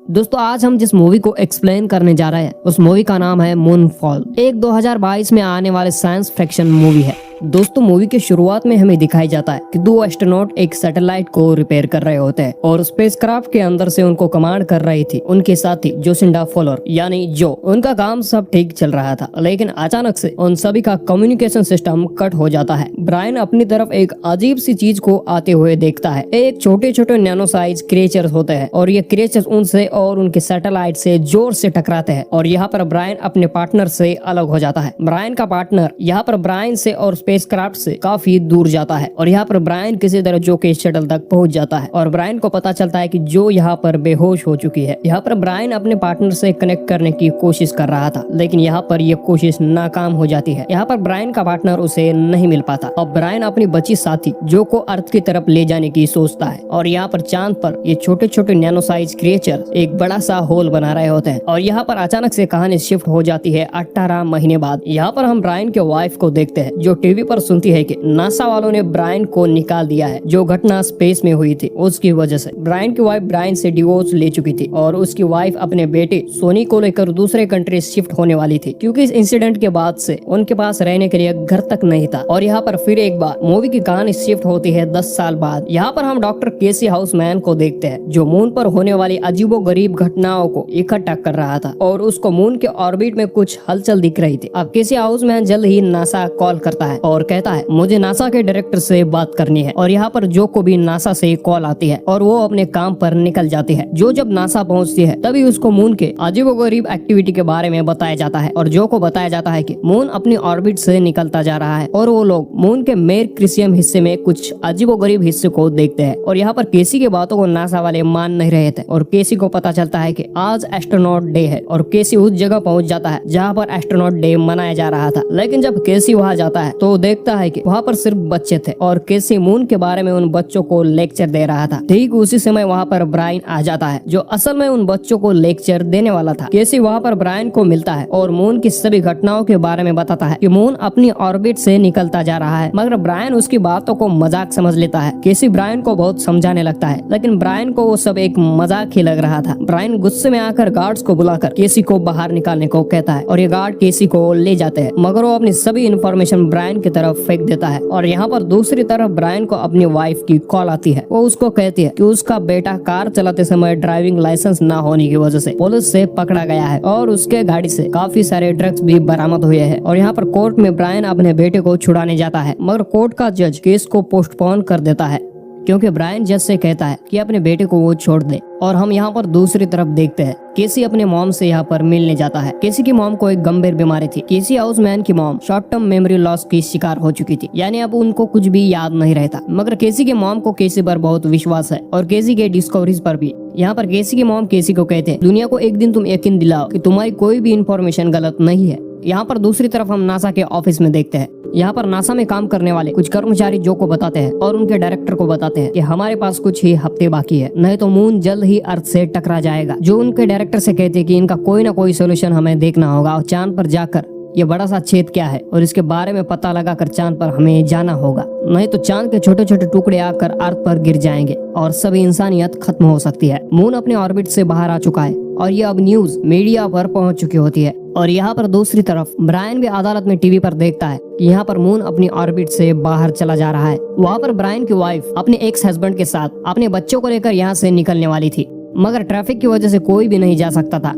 दोस्तों आज हम जिस मूवी को एक्सप्लेन करने जा रहे हैं उस मूवी का नाम है मूनफॉल। एक 2022 में आने वाले साइंस फिक्शन मूवी है। दोस्तों मूवी के शुरुआत में हमें दिखाई जाता है कि दो एस्ट्रोनॉट एक सैटेलाइट को रिपेयर कर रहे होते हैं और स्पेसक्राफ्ट के अंदर से उनको कमांड कर रही थी उनके साथी जोसिंडा फॉलर यानी जो। उनका काम सब ठीक चल रहा था, लेकिन अचानक से उन सभी का कम्युनिकेशन सिस्टम कट हो जाता है। ब्रायन अपनी तरफ एक अजीब सी चीज को आते हुए देखता है। एक छोटे छोटे नैनो साइज क्रिएचर्स होते हैं और ये क्रिएचर्स उनसे और उनके सैटेलाइट से जोर से टकराते हैं और यहाँ पर ब्रायन अपने पार्टनर से अलग हो जाता है। ब्रायन का पार्टनर यहाँ पर ब्रायन से और स्पेसक्राफ्ट से काफी दूर जाता है और यहाँ पर ब्रायन किसी तरह जो के शटल तक पहुंच जाता है और ब्रायन को पता चलता है कि जो यहाँ पर बेहोश हो चुकी है। यहाँ पर ब्रायन अपने पार्टनर से कनेक्ट करने की कोशिश कर रहा था, लेकिन यहाँ पर यह कोशिश नाकाम हो जाती है। यहाँ पर ब्रायन का पार्टनर उसे नहीं मिल पाता और ब्रायन अपनी बची साथी जो को अर्थ की तरफ ले जाने की सोचता है और यहाँ पर चांद पर ये छोटे छोटे नैनो साइज क्रिएचर एक बड़ा सा होल बना रहे होते हैं और यहाँ पर अचानक से कहानी शिफ्ट हो जाती है 18 महीने बाद। यहाँ पर हम ब्रायन के वाइफ को देखते हैं जो टीवी पर सुनती है कि नासा वालों ने ब्रायन को निकाल दिया है। जो घटना स्पेस में हुई थी उसकी वजह से ब्रायन की वाइफ ब्रायन से डिवोर्स ले चुकी थी और उसकी वाइफ अपने बेटे सोनी को लेकर दूसरे कंट्री शिफ्ट होने वाली थी, क्योंकि इस इंसिडेंट के बाद से उनके पास रहने के लिए घर तक नहीं था। और यहाँ पर फिर एक बार मूवी की कहानी शिफ्ट होती है 10 साल बाद। यहाँ पर हम डॉक्टर केसी हाउसमैन को देखते हैं जो मून पर होने वाली अजीबोगरीब घटनाओं को इकट्ठा कर रहा था और उसको मून के ऑर्बिट में कुछ हलचल दिख रही थी। अब केसी हाउसमैन जल्द ही नासा कॉल करता है और कहता है मुझे नासा के डायरेक्टर से बात करनी है। और यहाँ पर जो को भी नासा से कॉल आती है और वो अपने काम पर निकल जाती है। जो जब नासा पहुँचती है तभी उसको मून के अजीबोगरीब एक्टिविटी के बारे में बताया जाता है और जो को बताया जाता है कि मून अपनी ऑर्बिट से निकलता जा रहा है और वो लोग मून के मेर क्रिसियम हिस्से में कुछ अजीबोगरीब हिस्से को देखते हैं। और यहाँ पर केसी की बातों को नासा वाले मान नहीं रहे थे और केसी को पता चलता है कि आज एस्ट्रोनॉट डे है और केसी उस जगह पहुंच जाता है जहाँ पर एस्ट्रोनॉट डे मनाया जा रहा था। लेकिन जब केसी वहाँ जाता है तो देखता है कि वहाँ पर सिर्फ बच्चे थे और केसी मून के बारे में उन बच्चों को लेक्चर दे रहा था। ठीक उसी समय वहाँ पर ब्रायन आ जाता है जो असल में उन बच्चों को लेक्चर देने वाला था। केसी वहाँ पर ब्रायन को मिलता है और मून की सभी घटनाओं के बारे में बताता है कि मून अपनी ऑर्बिट से निकलता जा रहा है, मगर ब्रायन उसकी बातों को मजाक समझ लेता है। केसी ब्रायन को बहुत समझाने लगता है, लेकिन ब्रायन को वो सब एक मजाक ही लग रहा था। ब्रायन गुस्से में आकर गार्ड्स को बुलाकर केसी को बाहर निकालने को कहता है और ये गार्ड केसी को ले जाते हैं, मगर वो अपनी सभी इन्फॉर्मेशन ब्रायन की तरफ फेंक देता है। और यहाँ पर दूसरी तरफ ब्रायन को अपनी वाइफ की कॉल आती है। वो उसको कहती है कि उसका बेटा कार चलाते समय ड्राइविंग लाइसेंस न होने की वजह से पुलिस से पकड़ा गया है और उसके गाड़ी से काफी सारे ड्रग्स भी बरामद हुए हैं। और यहाँ पर कोर्ट में ब्रायन अपने बेटे को छुड़ाने जाता है, मगर कोर्ट का जज केस को पोस्टपोन कर देता है क्योंकि ब्रायन जज से कहता है कि अपने बेटे को वो छोड़ दे। और हम यहाँ पर दूसरी तरफ देखते हैं केसी अपने मॉम से यहाँ पर मिलने जाता है। केसी की मॉम को एक गंभीर बीमारी थी। केसी हाउसमैन की mom short term memory loss की शिकार हो चुकी थी, यानी अब उनको कुछ भी याद नहीं रहता। मगर केसी की मॉम को केसी पर बहुत विश्वास है और केसी के डिस्कवरीज पर भी। यहाँ पर केसी की मॉम केसी को कहते हैं दुनिया को एक दिन तुम यकीन दिलाओ कि तुम्हारी कोई भी इंफॉर्मेशन गलत नहीं है। यहाँ पर दूसरी तरफ हम नासा के ऑफिस में देखते हैं। यहाँ पर नासा में काम करने वाले कुछ कर्मचारी जो को बताते हैं और उनके डायरेक्टर को बताते हैं कि हमारे पास कुछ ही हफ्ते बाकी है, नहीं तो मून जल्द ही अर्थ से टकरा जाएगा। जो उनके डायरेक्टर से कहते हैं कि इनका कोई ना कोई सोल्यूशन हमें देखना होगा और चांद पर जाकर ये बड़ा सा छेद क्या है और इसके बारे में पता लगाकर चांद पर हमें जाना होगा, नहीं तो चांद के छोटे छोटे टुकड़े आकर अर्थ पर गिर जाएंगे और सभी इंसानियत खत्म हो सकती है। मून अपने ऑर्बिट से बाहर आ चुका है और ये अब न्यूज मीडिया पर पहुंच चुकी होती है। और यहाँ पर दूसरी तरफ ब्रायन भी अदालत में टीवी पर देखता है कि यहाँ पर मून अपनी ऑर्बिट से बाहर चला जा रहा है। वहाँ पर ब्रायन की वाइफ अपने एक्स हस्बैंड के साथ अपने बच्चों को लेकर यहाँ से निकलने वाली थी, मगर ट्रैफिक की वजह से कोई भी नहीं जा सकता था।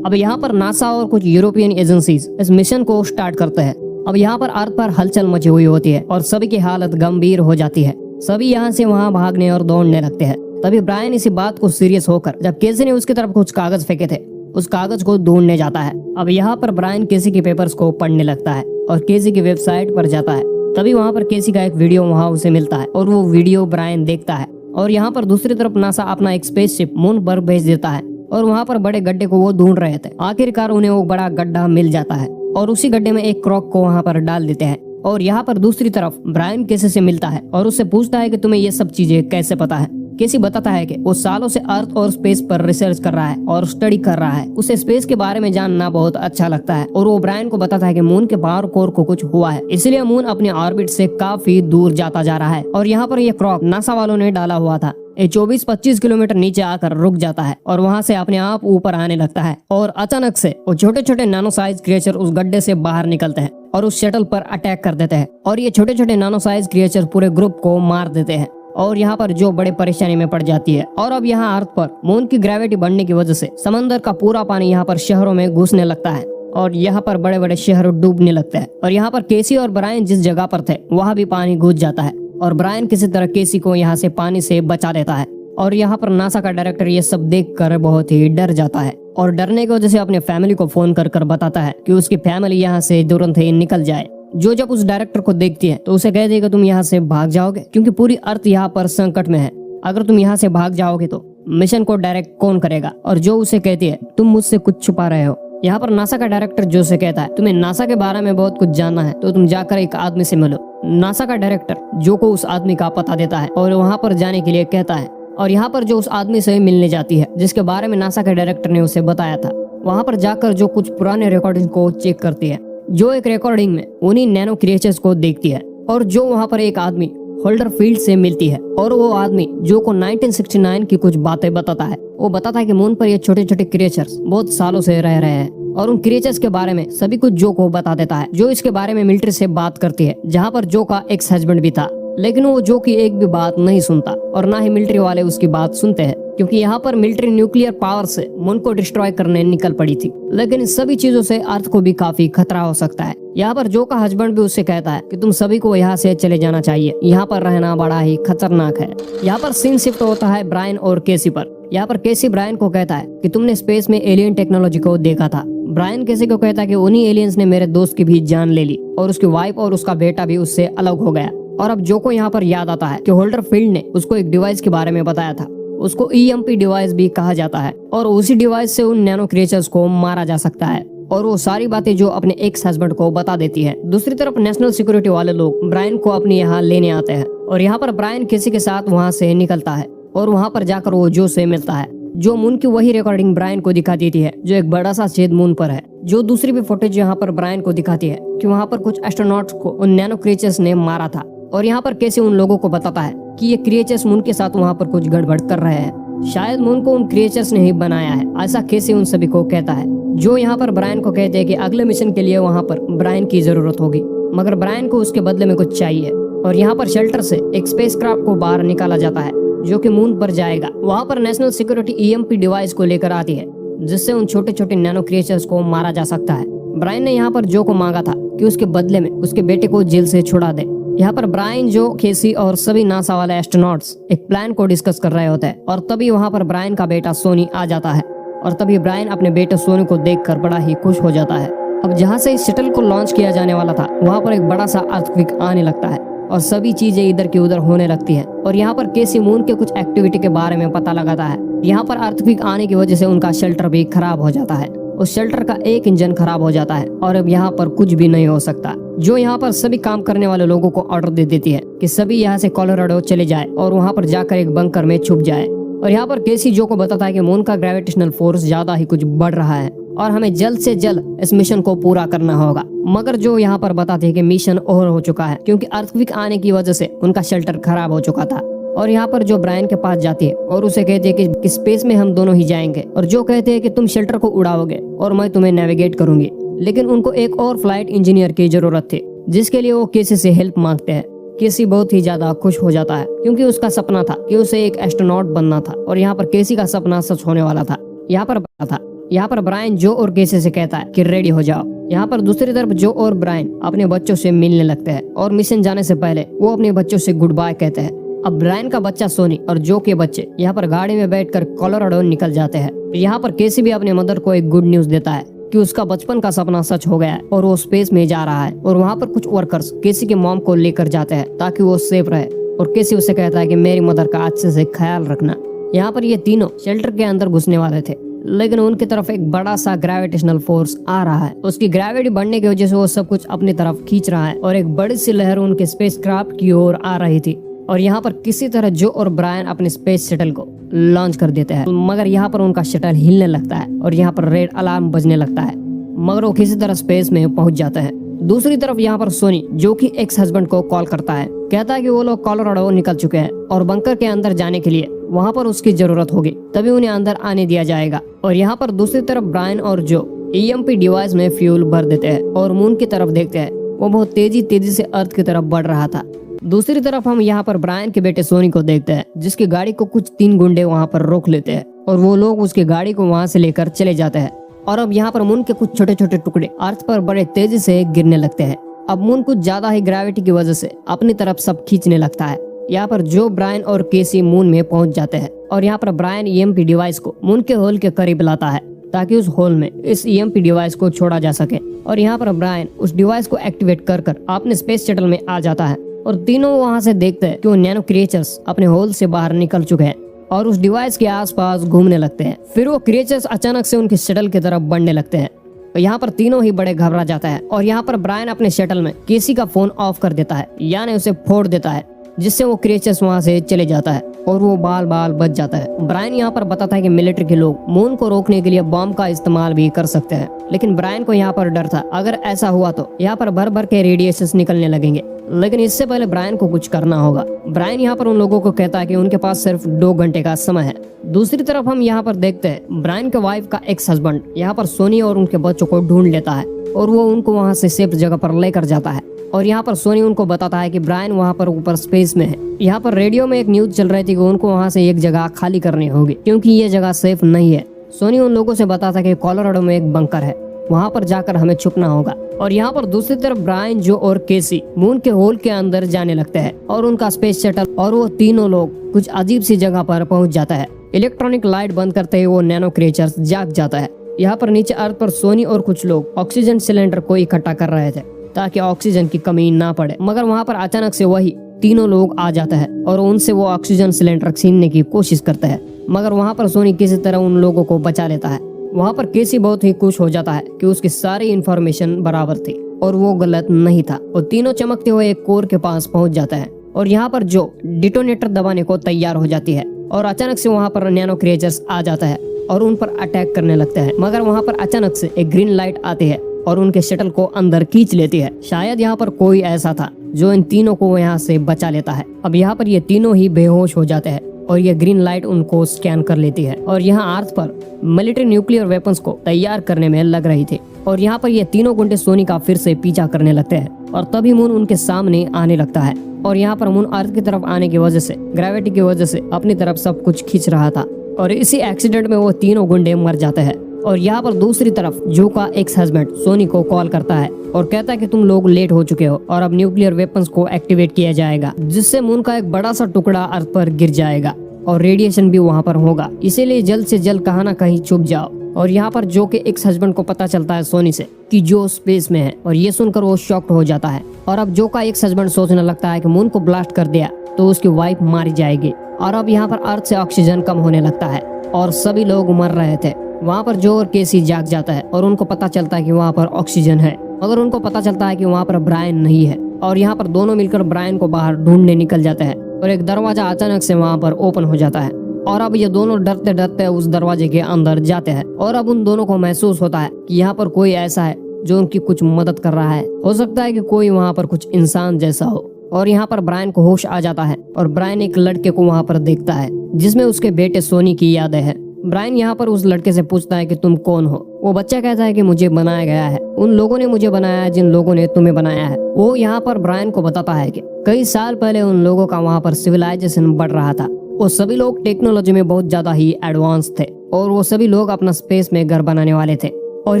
अब यहाँ पर नासा और कुछ यूरोपियन एजेंसीज इस मिशन को स्टार्ट करते हैं। अब यहाँ पर अर्थ पर हलचल मची हुई होती है और सभी की हालत गंभीर हो जाती है। सभी यहाँ से वहाँ भागने और दौड़ने लगते हैं। तभी ब्रायन इसी बात को सीरियस होकर जब केसी ने उसकी तरफ कुछ कागज फेंके थे उस कागज को ढूंढने जाता है। अब यहाँ पर ब्रायन केसी के पेपर्स को पढ़ने लगता है और केसी की वेबसाइट पर जाता है। तभी वहाँ पर केसी का एक वीडियो वहाँ उसे मिलता है और वो वीडियो ब्रायन देखता है। और यहाँ पर दूसरी तरफ नासा अपना एक स्पेसशिप मून पर भेज देता है और वहाँ पर बड़े गड्ढे को वो ढूंढ रहे थे। आखिरकार उन्हें वो बड़ा गड्ढा मिल जाता है और उसी गड्ढे में एक क्रॉक को वहाँ पर डाल देते हैं। और यहाँ पर दूसरी तरफ ब्रायन केसी से मिलता है और उससे पूछता है कि तुम्हें ये सब चीजें कैसे पता है। केसी बताता है कि वो सालों से अर्थ और स्पेस पर रिसर्च कर रहा है और स्टडी कर रहा है। उसे स्पेस के बारे में जानना बहुत अच्छा लगता है और वो ब्रायन को बताता है कि मून के पावर कोर को कुछ हुआ है, इसलिए मून अपने ऑर्बिट से काफी दूर जाता जा रहा है। और यहाँ पर ये क्रॉक नासा वालों ने डाला हुआ था ये 24-25 किलोमीटर नीचे आकर रुक जाता है और वहां से अपने आप ऊपर आने लगता है और अचानक से वो छोटे छोटे नानो साइज क्रिएचर उस गड्ढे से बाहर निकलते हैं और उस शटल पर अटैक कर देते हैं और ये छोटे छोटे नानो साइज क्रिएचर पूरे ग्रुप को मार देते हैं और यहाँ पर जो बड़े परेशानी में पड़ जाती है। और अब यहाँ अर्थ पर मून की ग्रेविटी बढ़ने की वजह से समंदर का पूरा पानी यहाँ पर शहरों में घुसने लगता है और यहाँ पर बड़े बड़े शहर डूबने लगते हैं। और यहाँ पर केसी और ब्रायन जिस जगह पर थे वहाँ भी पानी घुस जाता है और ब्रायन किसी तरह केसी को यहाँ से पानी से बचा देता है। और यहाँ पर नासा का डायरेक्टर ये सब देखकर बहुत ही डर जाता है और डरने की वजह से अपने फैमिली को फोन कर कर बताता है कि उसकी फैमिली यहाँ से तुरंत ही निकल जाए। जो जब उस डायरेक्टर को देखती है तो उसे कह देगा तुम यहाँ से भाग जाओगे क्योंकि पूरी अर्थ यहाँ पर संकट में है। अगर तुम यहाँ से भाग जाओगे तो मिशन को डायरेक्ट कौन करेगा। और जो उसे कहती है तुम मुझसे कुछ छुपा रहे हो। यहाँ पर नासा का डायरेक्टर जो से कहता है तुम्हें नासा के बारे में बहुत कुछ जानना है तो तुम जाकर एक आदमी से मिलो। नासा का डायरेक्टर जो को उस आदमी का पता देता है और वहाँ पर जाने के लिए कहता है और यहाँ पर जो उस आदमी से मिलने जाती है जिसके बारे में नासा के डायरेक्टर ने उसे बताया था। वहाँ पर जाकर जो कुछ पुराने रिकॉर्डिंग को चेक करती है। जो एक रिकॉर्डिंग में उन्हीं नैनो क्रिएचर्स को देखती है और जो वहाँ पर एक आदमी होल्डर फील्ड से मिलती है और वो आदमी जो को 1969 की कुछ बातें बताता है। वो बताता है कि मून पर ये छोटे छोटे क्रिएचर्स बहुत सालों से रह रहे हैं और उन क्रिएचर्स के बारे में सभी कुछ जो को बता देता है। जो इसके बारे में मिलिट्री से बात करती है जहाँ पर जो का एक्स हस्बैंड भी था, लेकिन वो जो की एक भी बात नहीं सुनता और ना ही मिलिट्री वाले उसकी बात सुनते हैं क्योंकि यहाँ पर मिलिट्री न्यूक्लियर पावर से मून को डिस्ट्रॉय करने निकल पड़ी थी। लेकिन इन सभी चीजों से अर्थ को भी काफी खतरा हो सकता है। यहाँ पर जो का हस्बैंड भी उससे कहता है कि तुम सभी को यहाँ से चले जाना चाहिए, यहाँ पर रहना बड़ा ही खतरनाक है। यहाँ पर सीन शिफ्ट होता है ब्रायन और केसी पर। यहाँ पर केसी ब्रायन को कहता है कि तुमने स्पेस में एलियन टेक्नोलॉजी को देखा था। ब्रायन केसी को कहता है कि उन्हीं एलियंस ने मेरे दोस्त की भी जान ले ली और उसकी वाइफ और उसका बेटा भी उससे अलग हो गया। और अब जो को यहाँ पर याद आता है कि होल्डर फील्ड ने उसको एक डिवाइस के बारे में बताया था। उसको EMP डिवाइस भी कहा जाता है और उसी डिवाइस से उन नैनो क्रिएचर्स को मारा जा सकता है। और वो सारी बातें जो अपने एक्स हस्बैंड को बता देती है। दूसरी तरफ नेशनल सिक्योरिटी वाले लोग ब्रायन को अपने यहाँ लेने आते हैं और यहाँ पर ब्रायन किसी के साथ वहाँ से निकलता है और वहाँ पर जाकर वो जो से मिलता है। जो मून की वही रिकॉर्डिंग ब्रायन को दिखा देती है जो एक बड़ा सा छेद मून पर है। जो दूसरी भी फुटेज यहाँ पर ब्रायन को दिखाती है कि वहाँ पर कुछ एस्ट्रोनॉट्स को उन नैनो क्रिएचर्स ने मारा था। और यहाँ पर कैसे उन लोगों को बताता है कि ये क्रिएचर्स मून के साथ वहाँ पर कुछ गड़बड़ कर रहे हैं, शायद मून को उन क्रिएचर्स ने ही बनाया है, ऐसा कैसे उन सभी को कहता है। जो यहाँ पर ब्रायन को कहते हैं कि अगले मिशन के लिए वहाँ पर ब्रायन की जरूरत होगी, मगर ब्रायन को उसके बदले में कुछ चाहिए। और यहाँ पर शेल्टर से एक स्पेसक्राफ्ट को बाहर निकाला जाता है जो कि मून पर जाएगा। वहाँ पर नेशनल सिक्योरिटी EMP डिवाइस को लेकर आती है जिससे उन छोटे छोटे नैनो क्रिएचर्स को मारा जा सकता है। ब्रायन ने यहाँ पर जो को मांगा था कि उसके बदले में उसके बेटे को जेल से छुड़ा दे। यहाँ पर ब्रायन, जो, केसी और सभी नासा वाले एस्ट्रोनॉट्स एक प्लान को डिस्कस कर रहे होते हैं और तभी वहाँ पर ब्रायन का बेटा सोनी आ जाता है और तभी ब्रायन अपने बेटे सोनी को देखकर बड़ा ही खुश हो जाता है। अब जहाँ से इस शटल को लॉन्च किया जाने वाला था वहाँ पर एक बड़ा सा अर्थक्वेक आने लगता है और सभी चीजें इधर की उधर होने लगती है। और यहाँ पर केसी मून के कुछ एक्टिविटी के बारे में पता लगाता है। यहाँ पर अर्थक्वेक आने की वजह से उनका शेल्टर भी खराब हो जाता है। उस शेल्टर का एक इंजन खराब हो जाता है और अब यहाँ पर कुछ भी नहीं हो सकता। जो यहाँ पर सभी काम करने वाले लोगों को ऑर्डर दे देती है कि सभी यहाँ से कोलोराडो चले जाए और वहाँ पर जाकर एक बंकर में छुप जाए। और यहाँ पर केसी जो को बताता है कि मून का ग्रेविटेशनल फोर्स ज्यादा ही कुछ बढ़ रहा है और हमें जल्द से जल्द इस मिशन को पूरा करना होगा। मगर जो यहाँ पर बताते हैं कि मिशन ओवर हो चुका है क्योंकि अर्थक्वेक आने की वजह से उनका शेल्टर खराब हो चुका था। और यहाँ पर जो ब्रायन के पास जाती है और उसे कहती है कि स्पेस में हम दोनों ही जाएंगे और जो कहते हैं कि तुम शेल्टर को उड़ाओगे और मैं तुम्हें नेविगेट करूंगी। लेकिन उनको एक और फ्लाइट इंजीनियर की जरूरत थी जिसके लिए वो केसी से हेल्प मांगते हैं। केसी बहुत ही ज्यादा खुश हो जाता है क्योंकि उसका सपना था कि उसे एक एस्ट्रोनॉट बनना था और यहाँ पर केसी का सपना सच होने वाला था। यहाँ पर ब्रायन जो और केसी से कहता है कि रेडी हो जाओ। यहाँ पर दूसरी तरफ जो और ब्रायन अपने बच्चों से मिलने लगते हैं और मिशन जाने से पहले वो अपने बच्चों से गुड बाय कहते हैं। अब ब्रायन का बच्चा सोनी और जो के बच्चे यहाँ पर गाड़ी में बैठकर कोलोराडो निकल जाते हैं। यहाँ पर केसी भी अपने मदर को एक गुड न्यूज देता है कि उसका बचपन का सपना सच हो गया है और वो स्पेस में जा रहा है। और वहाँ पर कुछ वर्कर्स केसी के मॉम को लेकर जाते हैं ताकि वो सेफ रहे और केसी उसे कहता है कि मेरी मदर का अच्छे से ख्याल रखना। यहाँ पर ये तीनों शेल्टर के अंदर घुसने वाले थे लेकिन उनकी तरफ एक बड़ा सा ग्रेविटेशनल फोर्स आ रहा है। उसकी ग्रेविटी बढ़ने की वजह से वो सब कुछ अपनी तरफ खींच रहा है और एक बड़ी सी लहर उनके स्पेसक्राफ्ट की ओर आ रही थी। और यहाँ पर किसी तरह जो और ब्रायन अपने स्पेस शटल को लॉन्च कर देते हैं मगर यहाँ पर उनका शटल हिलने लगता है और यहाँ पर रेड अलार्म बजने लगता है मगर वो किसी तरह स्पेस में पहुंच जाते हैं। दूसरी तरफ यहाँ पर सोनी जो कि एक्स हस्बैंड को कॉल करता है, कहता है कि वो लोग कोलोराडो निकल चुके हैं और बंकर के अंदर जाने के लिए वहाँ पर उसकी जरूरत होगी, तभी उन्हें अंदर आने दिया जाएगा। और यहाँ पर दूसरी तरफ ब्रायन और जो EMP डिवाइस में फ्यूल भर देते हैं और मून की तरफ देखते हैं। वो बहुत तेजी से अर्थ की तरफ बढ़ रहा था। दूसरी तरफ हम यहाँ पर ब्रायन के बेटे सोनी को देखते हैं, जिसकी गाड़ी को कुछ 3 गुंडे वहाँ पर रोक लेते हैं और वो लोग उसकी गाड़ी को वहाँ से लेकर चले जाते हैं। और अब यहाँ पर मून के कुछ छोटे छोटे टुकड़े अर्थ पर बड़े तेजी से गिरने लगते हैं। अब मून कुछ ज्यादा ही ग्रेविटी की वजह से अपनी तरफ सब खींचने लगता है। यहाँ पर जो ब्रायन और केसी मून में पहुंच जाते हैं और यहाँ पर ब्रायन EMP डिवाइस को मून के होल के करीब लाता है ताकि उस होल में इस EMP डिवाइस को छोड़ा जा सके। और यहाँ पर ब्रायन उस डिवाइस को एक्टिवेट कर अपने स्पेस शटल में आ जाता है और तीनों वहाँ से देखते हैं कि वो नैनो क्रिएचर्स अपने होल से बाहर निकल चुके हैं और उस डिवाइस के आसपास घूमने लगते हैं। फिर वो क्रिएचर्स अचानक से उनके शटल की तरफ बढ़ने लगते हैं। यहाँ पर तीनों ही बड़े घबरा जाता है और यहाँ पर ब्रायन अपने शटल में केसी का फोन ऑफ कर देता है, यानी उसे फोड़ देता है, जिससे वो क्रिएचर्स वहाँ से चले जाता है और वो बाल बाल बच जाता है। ब्रायन यहाँ पर बताता है कि मिलिट्री के लोग मून को रोकने के लिए बॉम्ब का इस्तेमाल भी कर सकते हैं, लेकिन ब्रायन को यहाँ पर डर था, अगर ऐसा हुआ तो यहाँ पर भर भर के रेडिएशंस निकलने लगेंगे। लेकिन इससे पहले ब्रायन को कुछ करना होगा। ब्रायन यहाँ पर उन लोगों को कहता है कि उनके पास सिर्फ 2 घंटे का समय है। दूसरी तरफ हम यहाँ पर देखते हैं ब्रायन के वाइफ का एक्स हस्बैंड यहाँ पर सोनी और उनके बच्चों को ढूंढ लेता है और वो उनको वहाँ से सेफ जगह पर लेकर जाता है। और यहाँ पर सोनी उनको बताता है कि ब्रायन वहाँ पर ऊपर स्पेस में है। यहाँ पर रेडियो में एक न्यूज चल रही थी कि उनको वहाँ से एक जगह खाली करनी होगी क्योंकि ये जगह सेफ नहीं है। सोनी उन लोगों से बताता है कि कोलोराडो में एक बंकर है, वहाँ पर जाकर हमें छुपना होगा। और यहाँ पर दूसरी तरफ ब्रायन, जो और केसी मून के होल के अंदर जाने लगते हैं और उनका स्पेस शटल और वो तीनों लोग कुछ अजीब सी जगह पर पहुंच जाता है। इलेक्ट्रॉनिक लाइट बंद करते ही वो नैनो क्रिएचर्स जाग जाता है। यहाँ पर नीचे अर्थ पर सोनी और कुछ लोग ऑक्सीजन सिलेंडर को इकट्ठा कर रहे थे ताकि ऑक्सीजन की कमी ना पड़े, मगर वहाँ पर अचानक से वही तीनों लोग आ जाते हैं और उनसे वो ऑक्सीजन सिलेंडर छीनने की कोशिश करते हैं, मगर वहाँ पर सोनी किसी तरह उन लोगों को बचा लेता है। वहाँ पर केसी बहुत ही खुश हो जाता है कि उसकी सारी इन्फॉर्मेशन बराबर थी और वो गलत नहीं था। और तीनों चमकते हुए एक कोर के पास पहुंच जाते हैं और यहाँ पर जो डिटोनेटर दबाने को तैयार हो जाती है और अचानक से वहाँ पर नैनो क्रिएचर्स आ जाता है और उन पर अटैक करने लगते हैं, मगर वहाँ पर अचानक से एक ग्रीन लाइट आती है और उनके शटल को अंदर खींच लेती है। शायद यहाँ पर कोई ऐसा था जो इन तीनों को यहाँ से बचा लेता है। अब यहाँ पर ये तीनों ही बेहोश हो जाते हैं और ये ग्रीन लाइट उनको स्कैन कर लेती है और यहाँ अर्थ पर मिलिट्री न्यूक्लियर वेपन्स को तैयार करने में लग रही थी। और यहाँ पर ये तीनों गुंडे सोनी का फिर से पीछा करने लगते हैं और तभी मून उनके सामने आने लगता है। और यहाँ पर मून अर्थ की तरफ आने की वजह से, ग्रेविटी की वजह से अपनी तरफ सब कुछ खींच रहा था और इसी एक्सीडेंट में वो तीनों गुंडे मर जाते हैं। और यहाँ पर दूसरी तरफ जो का एक्स हस्बैंड सोनी को कॉल करता है और कहता है कि तुम लोग लेट हो चुके हो और अब न्यूक्लियर वेपन्स को एक्टिवेट किया जाएगा, जिससे मून का एक बड़ा सा टुकड़ा अर्थ पर गिर जाएगा और रेडिएशन भी वहाँ पर होगा, इसीलिए जल्द से जल्द कहाँ ना कहीं छुप जाओ। और यहाँ पर जो के एक्स हस्बैंड को पता चलता है सोनी से कि जो स्पेस में है और ये सुनकर वो शॉक्ड हो जाता है। और अब जो का एक्स हस्बैंड सोचने लगता है कि मून को ब्लास्ट कर दिया तो उसकी वाइफ मारी जाएगी। और अब यहाँ पर अर्थ से ऑक्सीजन कम होने लगता है और सभी लोग मर रहे थे। वहाँ पर जो और केसी जाग जाता है और उनको पता चलता है कि वहाँ पर ऑक्सीजन है, मगर उनको पता चलता है कि वहाँ पर ब्रायन नहीं है। और यहाँ पर दोनों मिलकर ब्रायन को बाहर ढूंढने निकल जाते हैं और एक दरवाजा अचानक से वहाँ पर ओपन हो जाता है और अब ये दोनों डरते डरते उस दरवाजे के अंदर जाते हैं। और अब उन दोनों को महसूस होता है कि यहाँ पर कोई ऐसा है जो उनकी कुछ मदद कर रहा है। हो सकता है कि कोई वहाँ पर कुछ इंसान जैसा हो। और यहाँ पर ब्रायन को होश आ जाता है और ब्रायन एक लड़के को वहाँ पर देखता है जिसमें उसके बेटे सोनी की यादें हैं। ब्रायन यहाँ पर उस लड़के से पूछता है कि तुम कौन हो। वो बच्चा कहता है कि मुझे बनाया गया है, उन लोगों ने मुझे बनाया है जिन लोगों ने तुम्हें बनाया है। वो यहाँ पर ब्रायन को बताता है कि कई साल पहले उन लोगों का वहाँ पर सिविलाइजेशन बढ़ रहा था। वो सभी लोग टेक्नोलॉजी में बहुत ज्यादा ही एडवांस थे और वो सभी लोग अपना स्पेस में घर बनाने वाले थे और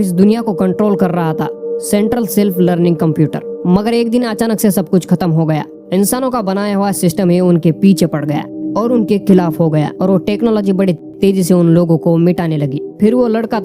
इस दुनिया को कंट्रोल कर रहा था सेंट्रल सेल्फ लर्निंग कंप्यूटर। मगर एक दिन अचानक से सब कुछ खत्म हो गया। इंसानों का बनाया हुआ सिस्टम ही उनके पीछे पड़ गया और उनके खिलाफ हो गया और वो टेक्नोलॉजी बड़ी तेजी से उन लोगों को मिटाने लगी। फिर वो लड़का